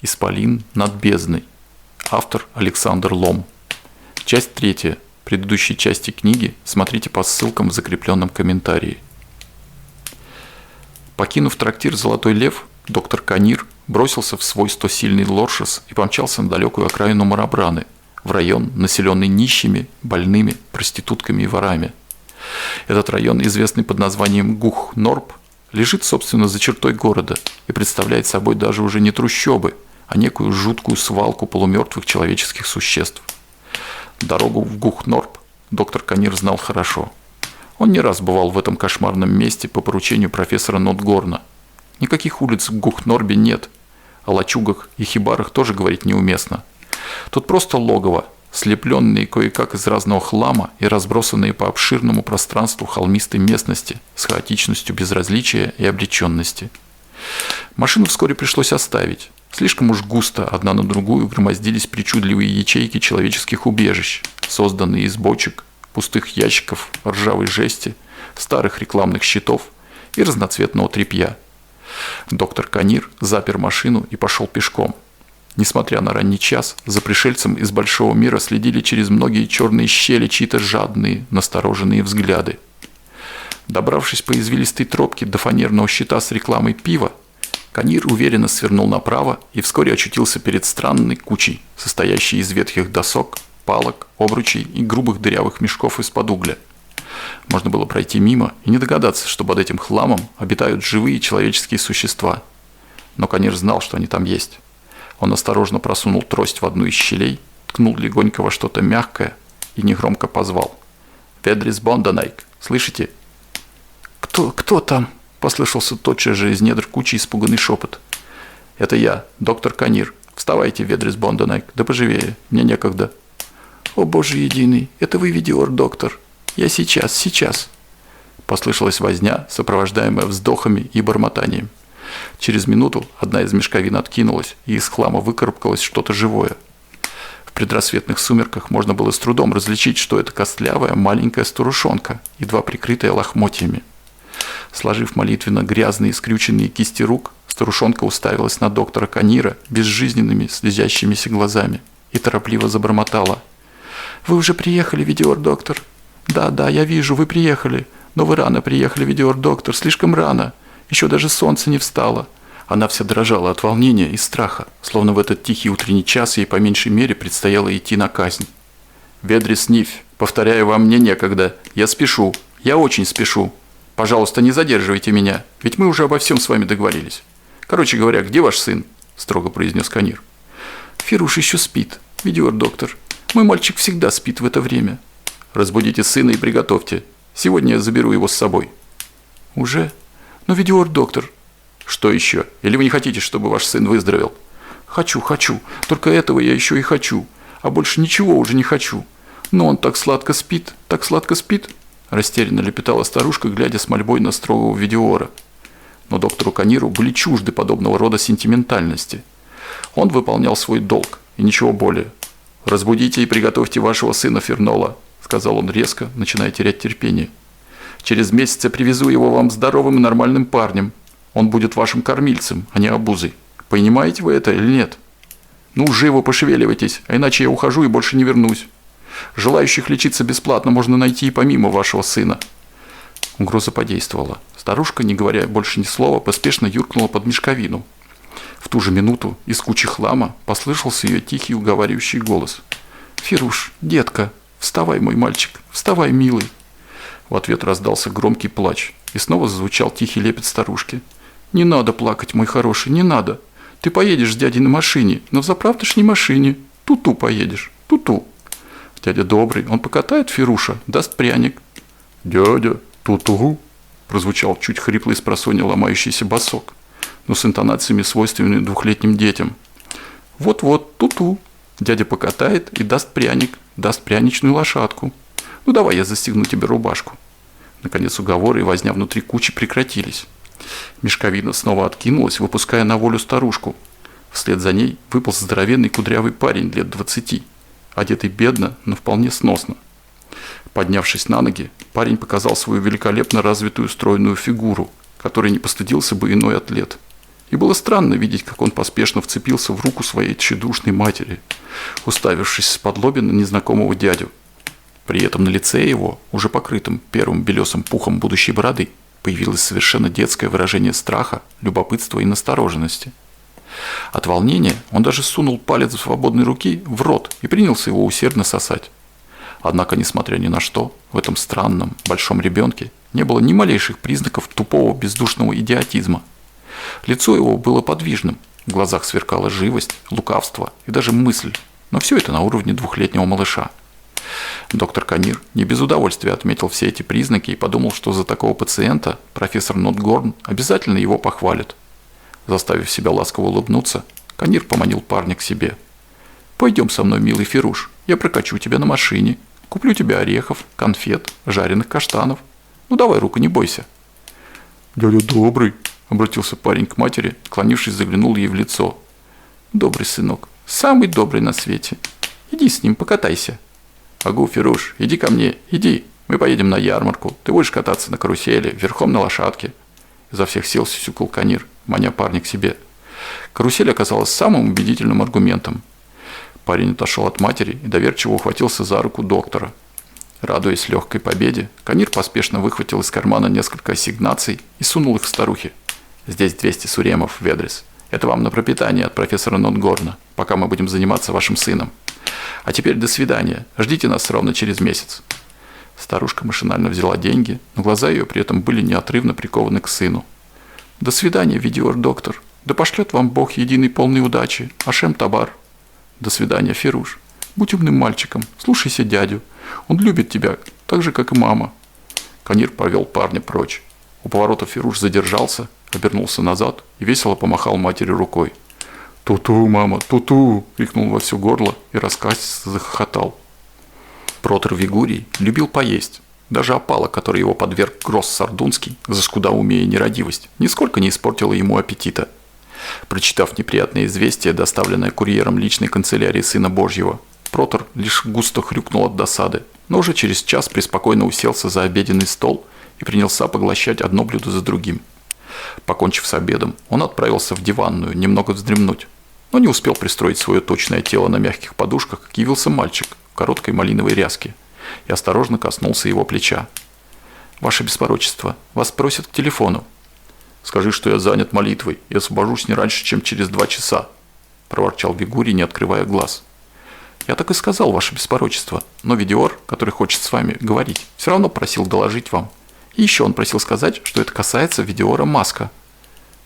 Исполин над бездной. Автор Александр Лом. Часть 3. Предыдущей части книги смотрите по ссылкам в закрепленном комментарии. Покинув трактир «Золотой лев», доктор Канир бросился в свой 100-сильный лоршес и помчался на далекую окраину Марабраны, в район, населенный нищими, больными, проститутками и ворами. Этот район, известный под названием Гух-Норб, лежит, собственно, за чертой города и представляет собой даже уже не трущобы, а некую жуткую свалку полумертвых человеческих существ. Дорогу в Гух-Норб доктор Канир знал хорошо. Он не раз бывал в этом кошмарном месте по поручению профессора Нотгорна. Никаких улиц в Гух-Норбе нет, о лачугах и хибарах тоже говорить неуместно. Тут просто логово, слепленные кое-как из разного хлама и разбросанные по обширному пространству холмистой местности с хаотичностью безразличия и обреченности. Машину вскоре пришлось оставить. Слишком уж густо одна на другую громоздились причудливые ячейки человеческих убежищ, созданные из бочек, пустых ящиков, ржавой жести, старых рекламных щитов и разноцветного тряпья. Доктор Канир запер машину и пошел пешком. Несмотря на ранний час, за пришельцем из большого мира следили через многие черные щели чьи-то жадные, настороженные взгляды. Добравшись по извилистой тропке до фанерного щита с рекламой пива, Канир уверенно свернул направо и вскоре очутился перед странной кучей, состоящей из ветхих досок, палок, обручей и грубых дырявых мешков из-под угля. Можно было пройти мимо и не догадаться, что под этим хламом обитают живые человеческие существа. Но Канир знал, что они там есть. Он осторожно просунул трость в одну из щелей, ткнул легонько во что-то мягкое и негромко позвал. «Ведрис Бондонайк, слышите?» «Кто там?» – послышался тотчас же из недр кучи испуганный шепот. «Это я, доктор Канир. Вставайте, Ведрис Бондонайк, да поживее, мне некогда». «О, Боже единый, это вы, Видиор, доктор. Я сейчас». Послышалась возня, сопровождаемая вздохами и бормотанием. Через минуту одна из мешковин откинулась, и из хлама выкарабкалось что-то живое. В предрассветных сумерках можно было с трудом различить, что это костлявая маленькая старушонка, едва прикрытая лохмотьями. Сложив молитвенно грязные скрюченные кисти рук, старушонка уставилась на доктора Канира безжизненными слезящимися глазами и торопливо забормотала. «Вы уже приехали, Видиор, доктор?» «Да, я вижу, вы приехали. Но вы рано приехали, Видиор, доктор, слишком рано. Еще даже солнце не встало». Она вся дрожала от волнения и страха, словно в этот тихий утренний час ей по меньшей мере предстояло идти на казнь. «Ведрис Ниф, повторяю, вам мне некогда. Я спешу. Я очень спешу. Пожалуйста, не задерживайте меня, ведь мы уже обо всем с вами договорились. Короче говоря, где ваш сын?» – строго произнес Канир. «Фируш еще спит, Видиор, доктор. Мой мальчик всегда спит в это время». «Разбудите сына и приготовьте. Сегодня я заберу его с собой». «Уже? Но, Видиор, доктор...» «Что еще? Или вы не хотите, чтобы ваш сын выздоровел?» «Хочу. Только этого я еще и хочу. А больше ничего уже не хочу. Но он так сладко спит. Растерянно лепетала старушка, глядя с мольбой на строгого Видиора. Но доктору Каниру были чужды подобного рода сентиментальности. Он выполнял свой долг, и ничего более. «Разбудите и приготовьте вашего сына Фернола», – сказал он резко, начиная терять терпение. «Через месяц я привезу его вам здоровым и нормальным парнем. Он будет вашим кормильцем, а не обузой. Понимаете вы это или нет? Ну, живо пошевеливайтесь, а иначе я ухожу и больше не вернусь. Желающих лечиться бесплатно можно найти и помимо вашего сына». Угроза подействовала. Старушка, не говоря больше ни слова, поспешно юркнула под мешковину. В ту же минуту из кучи хлама послышался ее тихий уговаривающий голос. «Фируш, детка, вставай, мой мальчик, вставай, милый». В ответ раздался громкий плач, и снова зазвучал тихий лепет старушки. «Не надо плакать, мой хороший, не надо. Ты поедешь с дядей на машине, но в заправдошней машине. Ту-ту поедешь, ту-ту. Дядя добрый, он покатает Фируша, даст пряник». «Дядя, ту-ту», прозвучал чуть хриплый спросонья ломающийся босок, но с интонациями, свойственными двухлетним детям. «Вот-вот, ту-ту. Дядя покатает и даст пряник, даст пряничную лошадку. Ну давай я застегну тебе рубашку». Наконец уговоры и возня внутри кучи прекратились. Мешковина снова откинулась, выпуская на волю старушку. Вслед за ней выполз здоровенный кудрявый парень лет 20, одетый бедно, но вполне сносно. Поднявшись на ноги, парень показал свою великолепно развитую стройную фигуру, которой не постыдился бы иной атлет. И было странно видеть, как он поспешно вцепился в руку своей тщедушной матери, уставившись с-под лоби на незнакомого дядю. При этом на лице его, уже покрытым первым белесым пухом будущей бороды, появилось совершенно детское выражение страха, любопытства и настороженности. От волнения он даже сунул палец свободной руки в рот и принялся его усердно сосать. Однако, несмотря ни на что, в этом странном, большом ребенке не было ни малейших признаков тупого бездушного идиотизма. Лицо его было подвижным, в глазах сверкала живость, лукавство и даже мысль, но все это на уровне двухлетнего малыша. Доктор Канир не без удовольствия отметил все эти признаки и подумал, что за такого пациента профессор Нотгорн обязательно его похвалит. Заставив себя ласково улыбнуться, Канир поманил парня к себе. «Пойдем со мной, милый Фируш, я прокачу тебя на машине, куплю тебе орехов, конфет, жареных каштанов. Ну давай, рука, не бойся». «Дядя добрый», — обратился парень к матери, склонившись, заглянул ей в лицо. «Добрый сынок, самый добрый на свете. Иди с ним, покатайся». «Агу, Фируш, иди ко мне, иди. Мы поедем на ярмарку. Ты будешь кататься на карусели, верхом на лошадке». Изо всех сил сюсюкал Канир, маня парня к себе. Карусель оказалась самым убедительным аргументом. Парень отошел от матери и доверчиво ухватился за руку доктора. Радуясь легкой победе, Канир поспешно выхватил из кармана несколько ассигнаций и сунул их старухе. «Здесь 200 суремов, Ведрис. Это вам на пропитание от профессора Нотгорна, пока мы будем заниматься вашим сыном. А теперь до свидания. Ждите нас ровно через месяц». Старушка машинально взяла деньги, но глаза ее при этом были неотрывно прикованы к сыну. «До свидания, Видиор, доктор. Да пошлет вам Бог единой полной удачи. Ашем Табар». «До свидания, Фируш. Будь умным мальчиком. Слушайся дядю. Он любит тебя, так же, как и мама». Канир повел парня прочь. У поворота Фируш задержался, обернулся назад и весело помахал матери рукой. «Ту-ту, мама, ту-ту!» — крикнул во все горло и раскатисто захохотал. Протор Вигурий любил поесть. Даже опала, который его подверг Гросс Сардунский за скудоумие и нерадивость, нисколько не испортила ему аппетита. Прочитав неприятное известие, доставленное курьером личной канцелярии Сына Божьего, Протор лишь густо хрюкнул от досады, но уже через час преспокойно уселся за обеденный стол и принялся поглощать одно блюдо за другим. Покончив с обедом, он отправился в диванную немного вздремнуть, но не успел пристроить свое точное тело на мягких подушках, как явился мальчик в короткой малиновой ряске и осторожно коснулся его плеча. «Ваше беспорочество, вас просят к телефону». «Скажи, что я занят молитвой и освобожусь не раньше, чем через 2 часа», – проворчал Вигурий, не открывая глаз. «Я так и сказал, ваше беспорочество, но Видиор, который хочет с вами говорить, все равно просил доложить вам. И еще он просил сказать, что это касается Видиора Маска».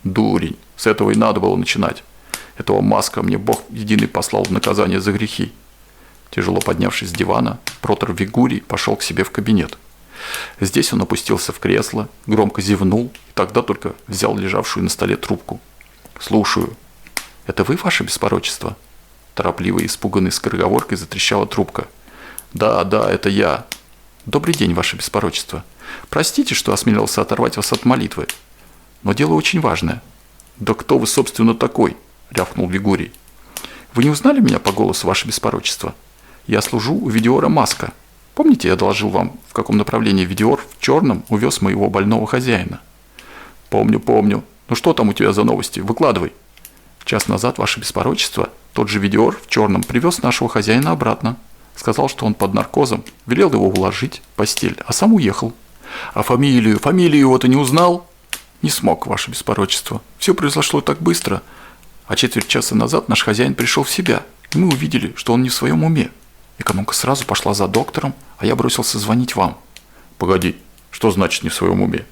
«Дурень, с этого и надо было начинать. Этого Маска мне Бог единый послал в наказание за грехи». Тяжело поднявшись с дивана, Протор Вигурий пошел к себе в кабинет. Здесь он опустился в кресло, громко зевнул и тогда только взял лежавшую на столе трубку. «Слушаю». «Это вы, ваше беспорочество?» Торопливо и испуганной скороговоркой затрещала трубка. «Да, это я». «Добрый день, ваше беспорочество. Простите, что осмелился оторвать вас от молитвы. Но дело очень важное». «Да кто вы, собственно, такой?» – рявкнул Вигурий. «Вы не узнали меня по голосу, ваше беспорочество? Я служу у Видиора Маска. Помните, я доложил вам, в каком направлении Видиор в черном увез моего больного хозяина?» «Помню. Ну что там у тебя за новости? Выкладывай». «Час назад, ваше беспорочество, тот же Видиор в черном привез нашего хозяина обратно. Сказал, что он под наркозом, велел его уложить в постель, а сам уехал. А фамилию его-то не узнал?» «Не смог, ваше беспорочество. Все произошло так быстро. А четверть часа назад наш хозяин пришел в себя, и мы увидели, что он не в своем уме. Экономка сразу пошла за доктором, а я бросился звонить вам». «Погоди, что значит не в своем уме?»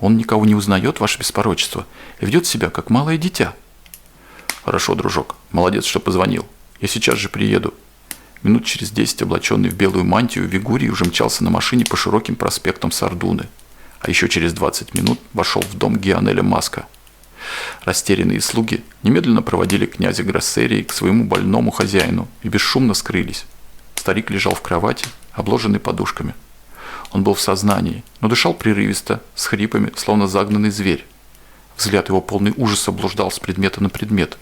«Он никого не узнает, ваше беспорочество, и ведет себя, как малое дитя». «Хорошо, дружок, молодец, что позвонил. Я сейчас же приеду». Минут через 10, облаченный в белую мантию, Вигурий уже мчался на машине по широким проспектам Сардуны. А еще через 20 минут вошел в дом Гионеля Маска. Растерянные слуги немедленно проводили князя Гроссерии к своему больному хозяину и бесшумно скрылись. Старик лежал в кровати, обложенный подушками. Он был в сознании, но дышал прерывисто, с хрипами, словно загнанный зверь. Взгляд его полный ужаса блуждал с предмета на предмет.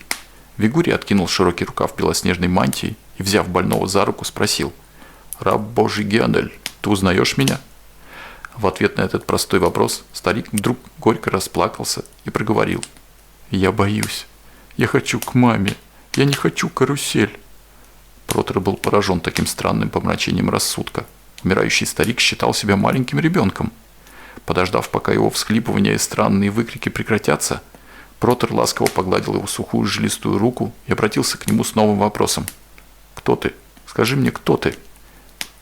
Вигурий откинул широкий рукав белоснежной мантии и, взяв больного за руку, спросил: «Раб Божий Гионель, ты узнаешь меня?» В ответ на этот простой вопрос старик вдруг горько расплакался и проговорил: «Я боюсь. Я хочу к маме. Я не хочу карусель». Протер был поражен таким странным помрачением рассудка. Умирающий старик считал себя маленьким ребенком. Подождав, пока его всхлипывания и странные выкрики прекратятся, Протер ласково погладил его сухую жилистую руку и обратился к нему с новым вопросом. «Кто ты? Скажи мне, кто ты?»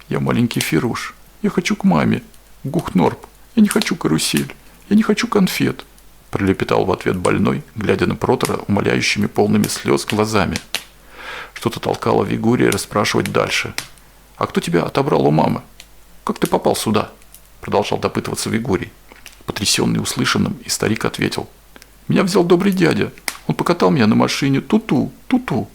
«Я маленький Фируш. Я хочу к маме. Гухнорб. Я не хочу карусель. Я не хочу конфет», – пролепетал в ответ больной, глядя на Протера умоляющими полными слез глазами. Что-то толкало Вигурия расспрашивать дальше. «А кто тебя отобрал у мамы? Как ты попал сюда?» – продолжал допытываться Вигурий. Потрясенный услышанным, и старик ответил. «Меня взял добрый дядя. Он покатал меня на машине. Ту-ту, ту-ту.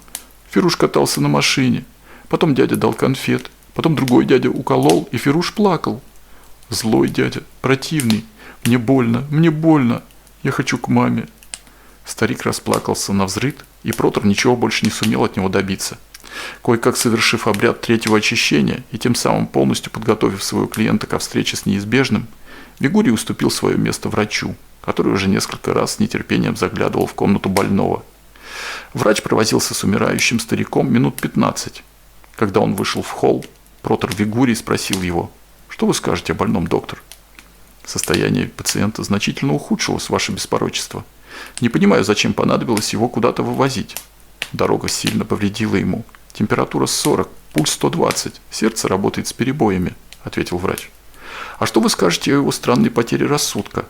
Фируш катался на машине. Потом дядя дал конфет. Потом другой дядя уколол, и Фируш плакал. Злой дядя, противный. Мне больно. Я хочу к маме». Старик расплакался навзрыд, и Протер ничего больше не сумел от него добиться. Кое-как совершив обряд третьего очищения и тем самым полностью подготовив своего клиента ко встрече с неизбежным, Вигурий уступил свое место врачу, который уже несколько раз с нетерпением заглядывал в комнату больного. Врач провозился с умирающим стариком минут 15. Когда он вышел в холл, Протер Вигурий спросил его: «Что вы скажете о больном, доктор?» «Состояние пациента значительно ухудшилось, ваше беспорочество. Не понимаю, зачем понадобилось его куда-то вывозить. Дорога сильно повредила ему. Температура 40, пульс 120, сердце работает с перебоями», – ответил врач. «А что вы скажете о его странной потере рассудка?»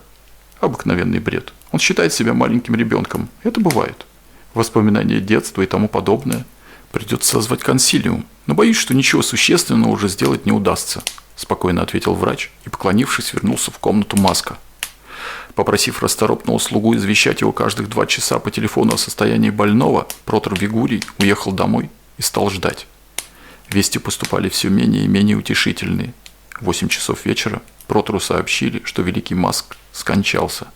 «Обыкновенный бред. Он считает себя маленьким ребенком. Это бывает. Воспоминания детства и тому подобное. Придется созвать консилиум, но боюсь, что ничего существенного уже сделать не удастся», – спокойно ответил врач и, поклонившись, вернулся в комнату Маска. Попросив расторопного слугу извещать его каждых 2 часа по телефону о состоянии больного, Протер Вигурий уехал домой и стал ждать. Вести поступали все менее и менее утешительные. В 8 часов вечера Протеру сообщили, что великий Маск скончался.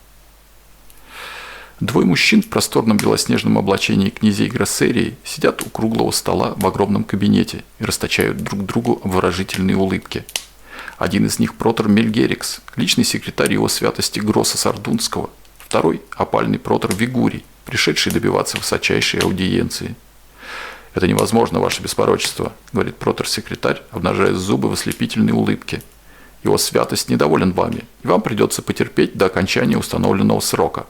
2 мужчин в просторном белоснежном облачении князей Гроссерии сидят у круглого стола в огромном кабинете и расточают друг другу обворожительные улыбки. Один из них Протер Мельгерикс, личный секретарь его святости Гросса Сардунского. Второй – опальный Протер Вигурий, пришедший добиваться высочайшей аудиенции. «Это невозможно, ваше беспорочество», – говорит Протер-секретарь, обнажая зубы в ослепительной улыбке. «Его святость недоволен вами, и вам придется потерпеть до окончания установленного срока.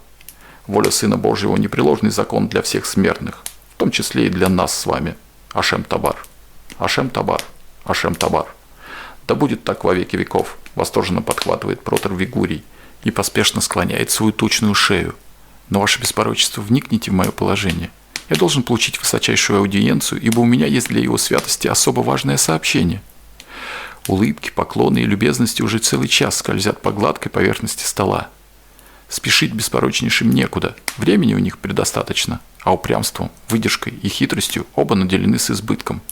Воля Сына Божьего – непреложный закон для всех смертных, в том числе и для нас с вами. Ашем Табар, Ашем Табар, Ашем Табар». «Да будет так во веки веков», – восторженно подхватывает Протер Вигурий и поспешно склоняет свою тучную шею. «Но, ваше беспорочество, вникните в мое положение. Я должен получить высочайшую аудиенцию, ибо у меня есть для его святости особо важное сообщение». Улыбки, поклоны и любезности уже целый час скользят по гладкой поверхности стола. Спешить беспорочнейшим некуда, времени у них предостаточно, а упрямством, выдержкой и хитростью оба наделены с избытком.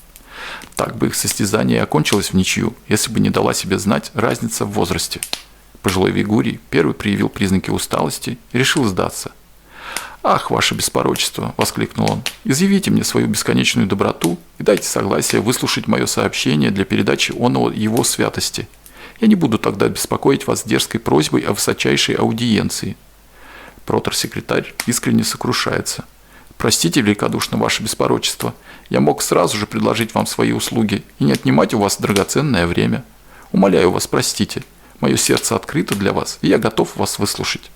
Так бы их состязание и окончилось в ничью, если бы не дала себе знать разница в возрасте. Пожилой Вигурий первый проявил признаки усталости и решил сдаться. «Ах, ваше беспорочество!» – воскликнул он. «Изъявите мне свою бесконечную доброту и дайте согласие выслушать мое сообщение для передачи оного его святости. Я не буду тогда беспокоить вас дерзкой просьбой о высочайшей аудиенции». Протер-секретарь искренне сокрушается. «Простите великодушно, ваше беспорочество, я мог сразу же предложить вам свои услуги и не отнимать у вас драгоценное время. Умоляю вас, простите, мое сердце открыто для вас, и я готов вас выслушать».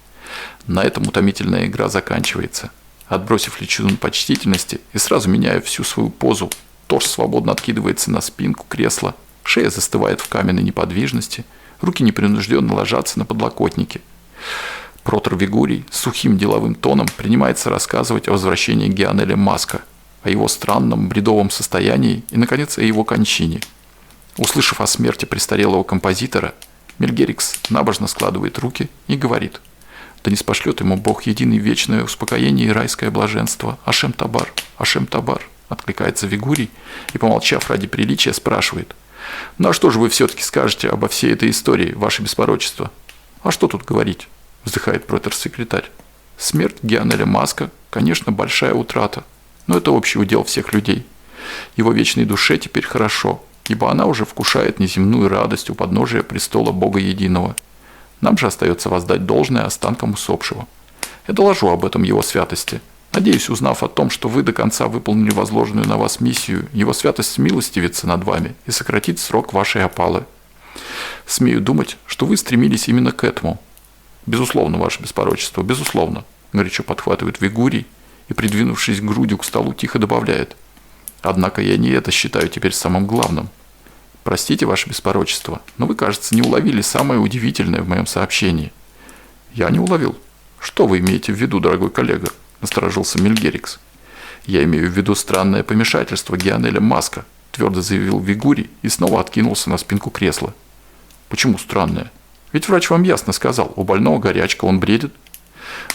На этом утомительная игра заканчивается. Отбросив личину почтительности и сразу меняя всю свою позу, торс свободно откидывается на спинку кресла, шея застывает в каменной неподвижности, руки непринужденно ложатся на подлокотники. Протер Вигурий с сухим деловым тоном принимается рассказывать о возвращении Гианеля Маска, о его странном бредовом состоянии и, наконец, о его кончине. Услышав о смерти престарелого композитора, Мельгерикс набожно складывает руки и говорит: «Да не спошлет ему Бог единый вечное успокоение и райское блаженство. Ашем Табар, Ашем Табар», откликается Вигурий и, помолчав ради приличия, спрашивает: «Ну а что же вы все-таки скажете обо всей этой истории, ваше беспорочество?» «А что тут говорить?» вздыхает протер-секретарь. «Смерть Гианеля Маска, конечно, большая утрата, но это общий удел всех людей. Его вечной душе теперь хорошо, ибо она уже вкушает неземную радость у подножия престола Бога Единого. Нам же остается воздать должное останкам усопшего. Я доложу об этом его святости. Надеюсь, узнав о том, что вы до конца выполнили возложенную на вас миссию, его святость смилостивится над вами и сократит срок вашей опалы. Смею думать, что вы стремились именно к этому. Безусловно, ваше беспорочество, безусловно, горячо подхватывает Вигурий и, придвинувшись грудью к столу, тихо добавляет. Однако я не это считаю теперь самым главным. Простите, ваше беспорочество, но вы, кажется, не уловили самое удивительное в моем сообщении. Я не уловил. Что вы имеете в виду, дорогой коллега? Насторожился Мельгерикс. Я имею в виду странное помешательство Гианеля Маска, твердо заявил Вигурий и снова откинулся на спинку кресла. Почему странное? Ведь врач вам ясно сказал, у больного горячка, он бредит.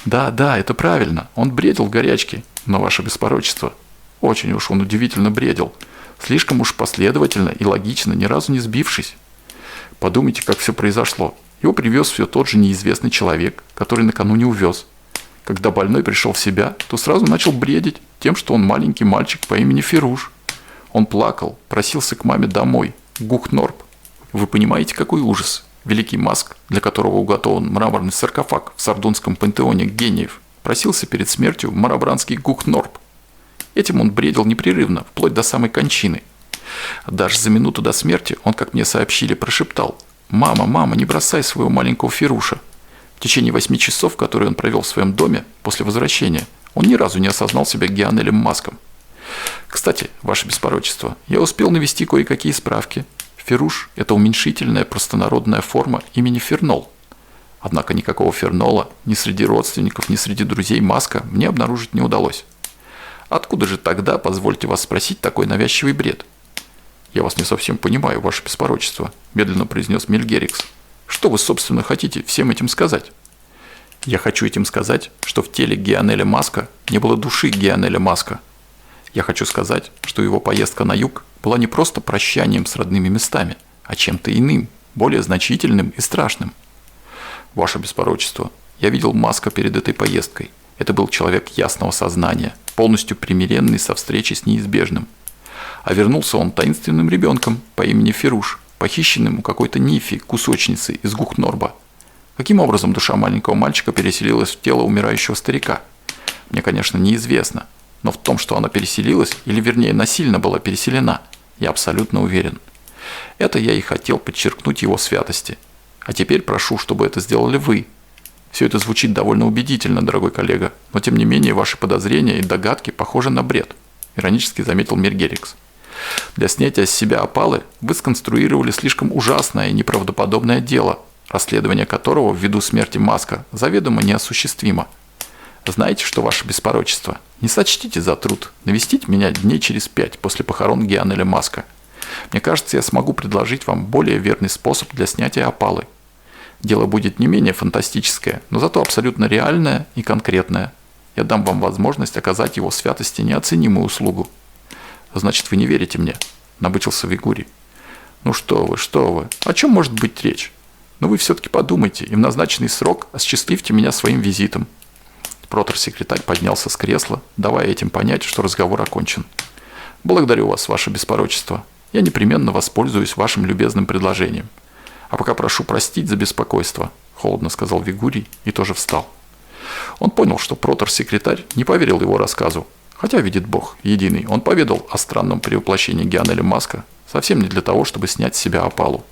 Да, это правильно, он бредил в горячке, но ваше беспорочество, очень уж он удивительно бредил, слишком уж последовательно и логично, ни разу не сбившись. Подумайте, как все произошло. Его привез все тот же неизвестный человек, который накануне увез. Когда больной пришел в себя, то сразу начал бредить тем, что он маленький мальчик по имени Фируш. Он плакал, просился к маме домой, Гухнорб. Вы понимаете, какой ужас? Великий Маск, для которого уготован мраморный саркофаг в Сардонском пантеоне гениев, просился перед смертью в марабранский Гухнорб. Этим он бредил непрерывно, вплоть до самой кончины. Даже за минуту до смерти он, как мне сообщили, прошептал: «Мама, не бросай своего маленького Фируша». В течение 8 часов, которые он провел в своем доме после возвращения, он ни разу не осознал себя Гианелем Маском. Кстати, ваше беспорочество, я успел навести кое-какие справки. Фируш – это уменьшительная простонародная форма имени Фернол. Однако никакого Фернола ни среди родственников, ни среди друзей Маска мне обнаружить не удалось. Откуда же тогда, позвольте вас спросить, такой навязчивый бред? Я вас не совсем понимаю, ваше беспорочество, медленно произнес Мельгерикс. Что вы, собственно, хотите всем этим сказать? Я хочу этим сказать, что в теле Гианеля Маска не было души Гианеля Маска. Я хочу сказать, что его поездка на юг была не просто прощанием с родными местами, а чем-то иным, более значительным и страшным. Ваше беспорочество, я видел Маска перед этой поездкой. Это был человек ясного сознания, полностью примиренный со встречей с неизбежным. А вернулся он таинственным ребенком по имени Фируш, похищенным у какой-то нифи, кусочницы из Гухнорба. Каким образом душа маленького мальчика переселилась в тело умирающего старика? Мне, конечно, неизвестно, но в том, что она переселилась, или вернее насильно была переселена, я абсолютно уверен. Это я и хотел подчеркнуть его святости. А теперь прошу, чтобы это сделали вы. Все это звучит довольно убедительно, дорогой коллега, но тем не менее ваши подозрения и догадки похожи на бред, иронически заметил Мельгерикс. Для снятия с себя опалы вы сконструировали слишком ужасное и неправдоподобное дело, расследование которого ввиду смерти Маска заведомо неосуществимо. Знаете что, ваше беспорочество, не сочтите за труд навестить меня дней через 5 после похорон Гианеля Маска. Мне кажется, я смогу предложить вам более верный способ для снятия опалы. Дело будет не менее фантастическое, но зато абсолютно реальное и конкретное. Я дам вам возможность оказать его святости неоценимую услугу. Значит, вы не верите мне, набычился Вигурий. Ну что вы, о чем может быть речь? Но вы все-таки подумайте и в назначенный срок осчастливьте меня своим визитом. Протор-секретарь поднялся с кресла, давая этим понять, что разговор окончен. «Благодарю вас, ваше беспорочество. Я непременно воспользуюсь вашим любезным предложением. А пока прошу простить за беспокойство», – холодно сказал Вигурий и тоже встал. Он понял, что протор-секретарь не поверил его рассказу, хотя, видит Бог, единый, он поведал о странном перевоплощении Гианеля Маска совсем не для того, чтобы снять с себя опалу.